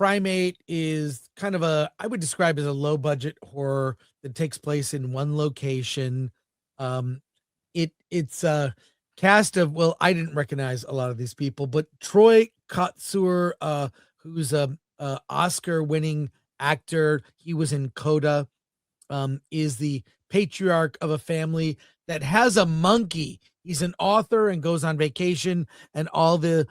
Primate is kind of I would describe as a low budget horror that takes place in one location. Um, it's a cast of, well, I didn't recognize a lot of these people, but Troy Kotsur, who's a Oscar winning actor, he was in Coda, is the patriarch of a family that has a monkey. He's an author and goes on vacation, and all the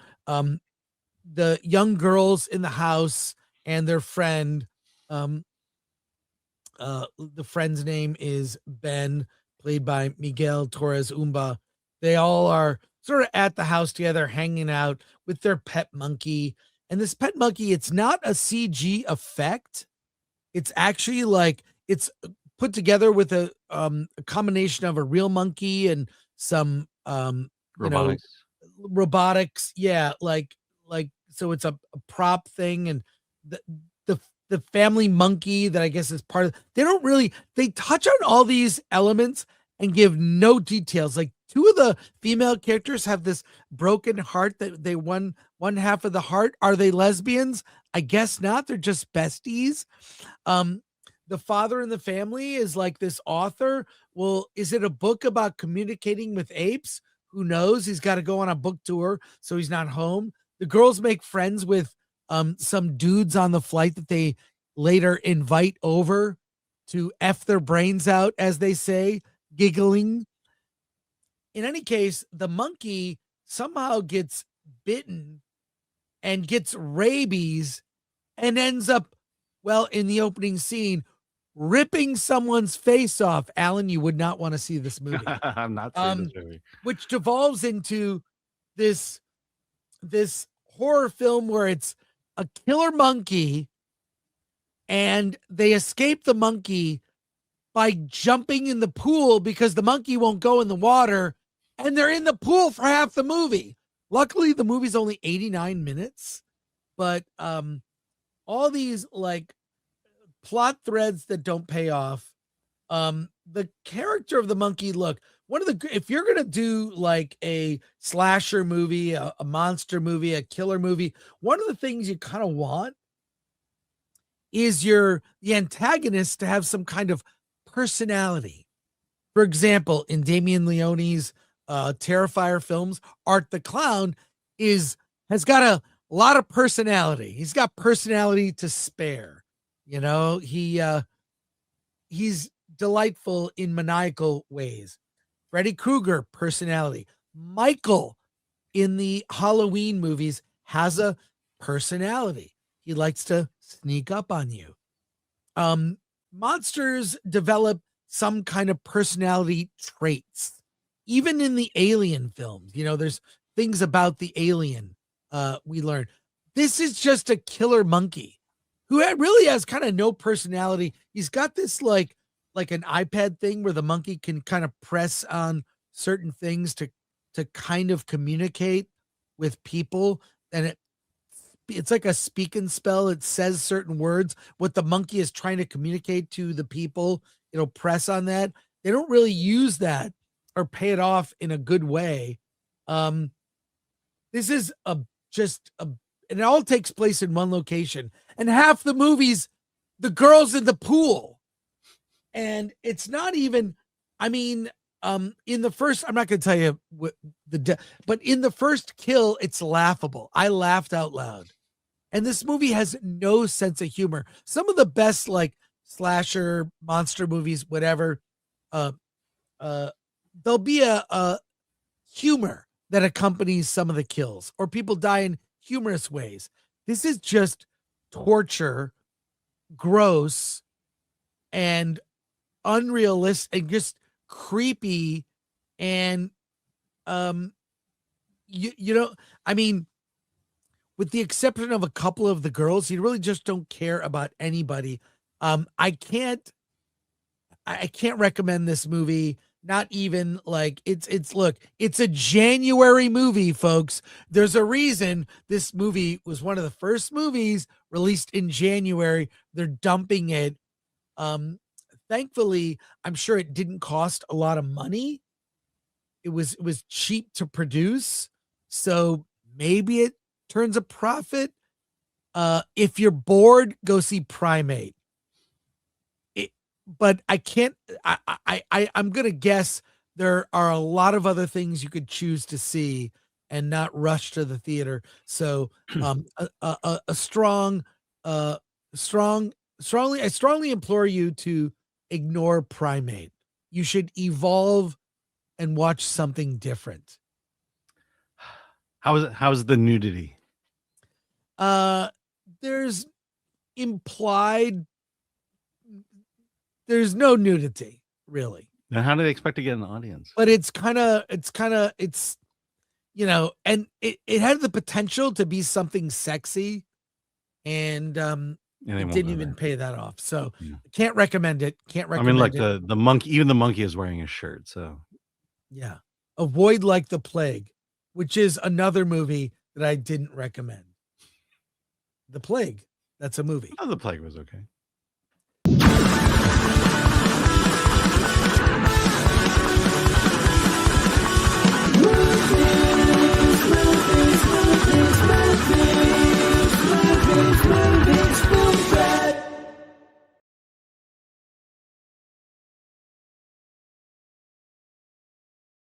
young girls in the house and their friend, um the friend's name is Ben, played by Miguel Torres Umba. They all are sort of at the house together, hanging out with their pet monkey. And this pet monkey, it's not a CG effect. It's actually like it's put together with a combination of a real monkey and some you know Robotics. robotics. Yeah, like so it's a prop thing, and the the the family monkey that I guess is part of, they touch on all these elements and give no details. Like two of the female characters have this broken heart that they one half of the heart. Are they lesbians? I guess not. They're just besties. Um the father in the family is like this author. Well, is it a book about communicating with apes? Who knows? He's got to go on a book tour, so he's not home. The girls make friends with some dudes on the flight that they later invite over to F their brains out, as they say, giggling. In any case, the monkey somehow gets bitten and gets rabies and ends up, well, in the opening scene, ripping someone's face off. Alan, you would not want to see this movie. I'm not seeing this movie. Which devolves into this horror film where it's a killer monkey and they escape the monkey by jumping in the pool because the monkey won't go in the water, and they're in the pool for half the movie. Luckily, the movie's only 89 minutes, but all these like plot threads that don't pay off. The character of the monkey, look, if you're gonna do like a slasher movie, a monster movie, a killer movie, one of the things you kind of want is the antagonist to have some kind of personality. For example, in Damien Leone's Terrifier films, Art the Clown has got a lot of personality. He's got personality to spare. You know, he's delightful in maniacal ways. Freddy Krueger, personality. Michael in the Halloween movies has a personality. He likes to sneak up on you. Monsters develop some kind of personality traits. Even in the Alien films, there's things about the alien we learn. This is just a killer monkey who really has kind of no personality. He's got this like an iPad thing where the monkey can kind of press on certain things to kind of communicate with people, and it's like a speak and spell. It says certain words. What the monkey is trying to communicate to the people, it'll press on that. They don't really use that or pay it off in a good way. This is and it all takes place in one location. And half the movies, the girls in the pool. And it's not even, in the first, I'm not going to tell you what but in the first kill, it's laughable. I laughed out loud. And this movie has no sense of humor. Some of the best like slasher monster movies, whatever, there'll be a humor that accompanies some of the kills, or people die in humorous ways. This is just torture, gross, and unrealistic, and just creepy. And with the exception of a couple of the girls, you really just don't care about anybody. I can't recommend this movie. Not even like it's a January movie, folks. There's a reason this movie was one of the first movies released in January. They're dumping it. Thankfully, I'm sure it didn't cost a lot of money. It was cheap to produce, so maybe it turns a profit. If you're bored, go see Primate. But I can't. I'm gonna guess there are a lot of other things you could choose to see and not rush to the theater. So, a strong, uh, strong, strongly, I strongly implore you to ignore Primate. You should evolve and watch something different. How's the nudity? Uh, there's implied. There's no nudity, really. Then how do they expect to get an audience? But it's and it had the potential to be something sexy, and they it won't didn't go even there. pay that off. So Yeah. can't recommend it. Can't I mean, recommend like it. the monkey, even the monkey is wearing a shirt. So Yeah. Avoid Like the Plague, which is another movie that I didn't recommend. The Plague. That's a movie. oh, the plague was okay.